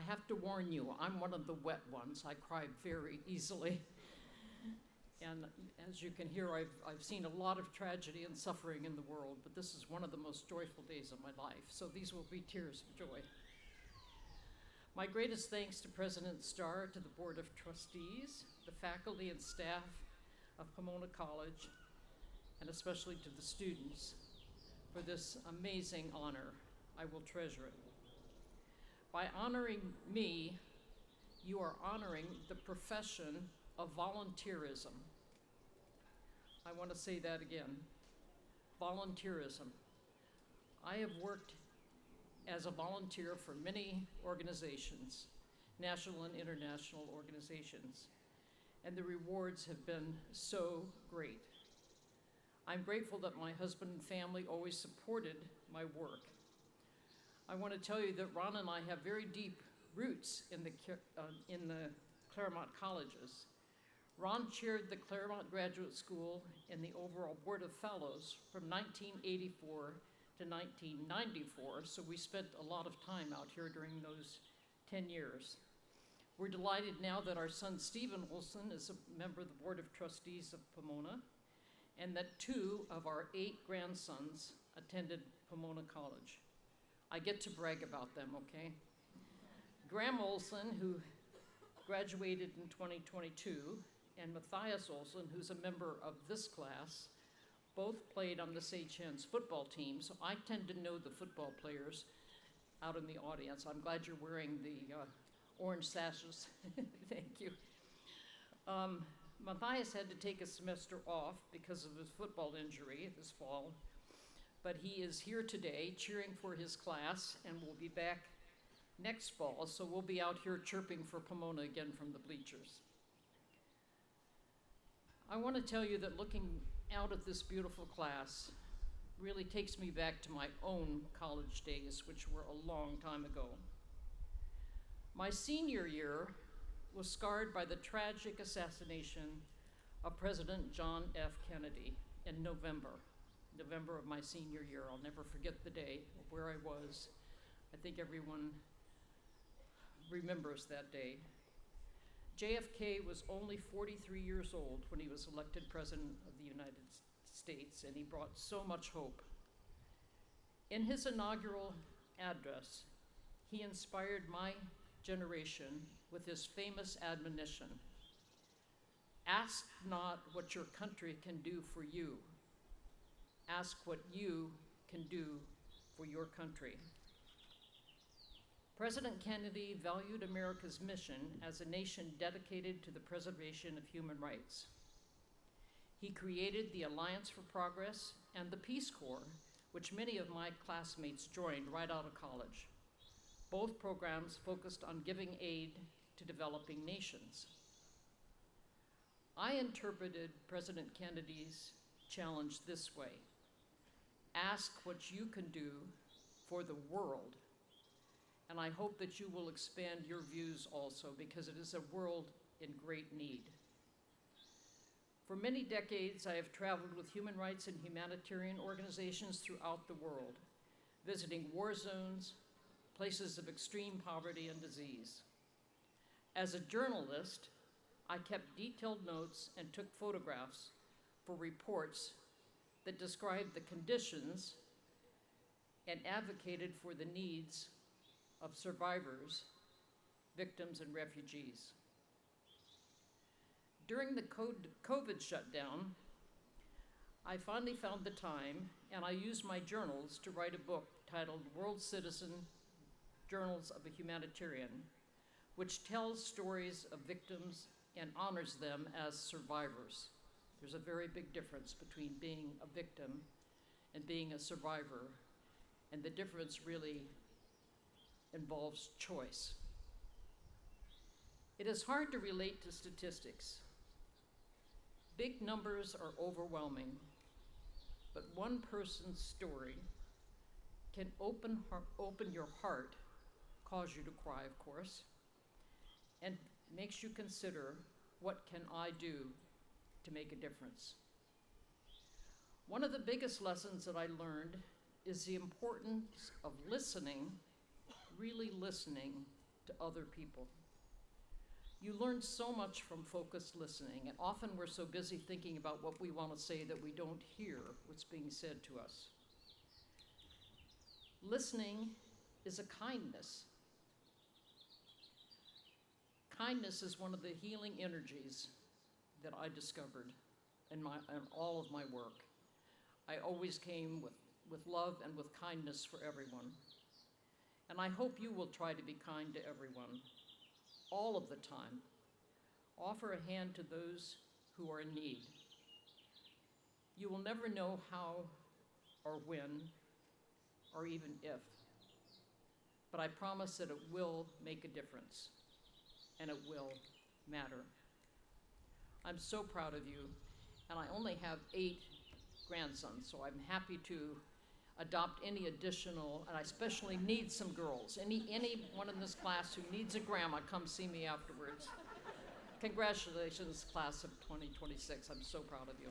have to warn you, I'm one of the wet ones. I cry very easily. And as you can hear, I've seen a lot of tragedy and suffering in the world, but this is one of the most joyful days of my life. So these will be tears of joy. My greatest thanks to President Starr, to the Board of Trustees, the faculty and staff of Pomona College, and especially to the students for this amazing honor. I will treasure it. By honoring me, you are honoring the profession of volunteerism. I want to say that again, volunteerism. I have worked as a volunteer for many organizations, national and international organizations, and the rewards have been so great. I'm grateful that my husband and family always supported my work. I want to tell you that Ron and I have very deep roots in the Claremont colleges. Ron chaired the Claremont Graduate School and the overall Board of Fellows from 1984 to 1994, so we spent a lot of time out here during those 10 years. We're delighted now that our son Stephen Olson is a member of the Board of Trustees of Pomona, and that 2 of our 8 grandsons attended Pomona College. I get to brag about them, okay? Graham Olson, who graduated in 2022, and Matthias Olson, who's a member of this class, both played on the Sage Hens football team, so I tend to know the football players out in the audience. I'm glad you're wearing the orange sashes. Thank you. Matthias had to take a semester off because of his football injury this fall, but he is here today cheering for his class and will be back next fall, so we'll be out here chirping for Pomona again from the bleachers. I want to tell you that looking out at this beautiful class really takes me back to my own college days, which were a long time ago. My senior year was scarred by the tragic assassination of President John F. Kennedy in November of my senior year. I'll never forget the day of where I was. I think everyone remembers that day. JFK was only 43 years old when he was elected President of the United States, and he brought so much hope. In his inaugural address, he inspired my generation with his famous admonition, "Ask not what your country can do for you. Ask what you can do for your country." President Kennedy valued America's mission as a nation dedicated to the preservation of human rights. He created the Alliance for Progress and the Peace Corps, which many of my classmates joined right out of college. Both programs focused on giving aid to developing nations. I interpreted President Kennedy's challenge this way: ask what you can do for the world. And I hope that you will expand your views also, because it is a world in great need. For many decades, I have traveled with human rights and humanitarian organizations throughout the world, visiting war zones, places of extreme poverty and disease. As a journalist, I kept detailed notes and took photographs for reports that described the conditions and advocated for the needs of survivors, victims, and refugees. During the COVID shutdown, I finally found the time, and I used my journals to write a book titled World Citizen: Journals of a Humanitarian, which tells stories of victims and honors them as survivors. There's a very big difference between being a victim and being a survivor, and the difference really involves choice. It is hard to relate to statistics. Big numbers are overwhelming, but one person's story can open your heart, cause you to cry, of course, and makes you consider, what can I do to make a difference? One of the biggest lessons that I learned is the importance of listening, really listening to other people. You learn so much from focused listening, and often we're so busy thinking about what we want to say that we don't hear what's being said to us. Listening is a kindness. Kindness is one of the healing energies that I discovered in all of my work. I always came with love and with kindness for everyone. And I hope you will try to be kind to everyone, all of the time. Offer a hand to those who are in need. You will never know how or when or even if, but I promise that it will make a difference and it will matter. I'm so proud of you, and I only have 8 grandsons, so I'm happy to adopt any additional, and I especially need some girls. Anyone in this class who needs a grandma, come see me afterwards. Congratulations, class of 2026. I'm so proud of you.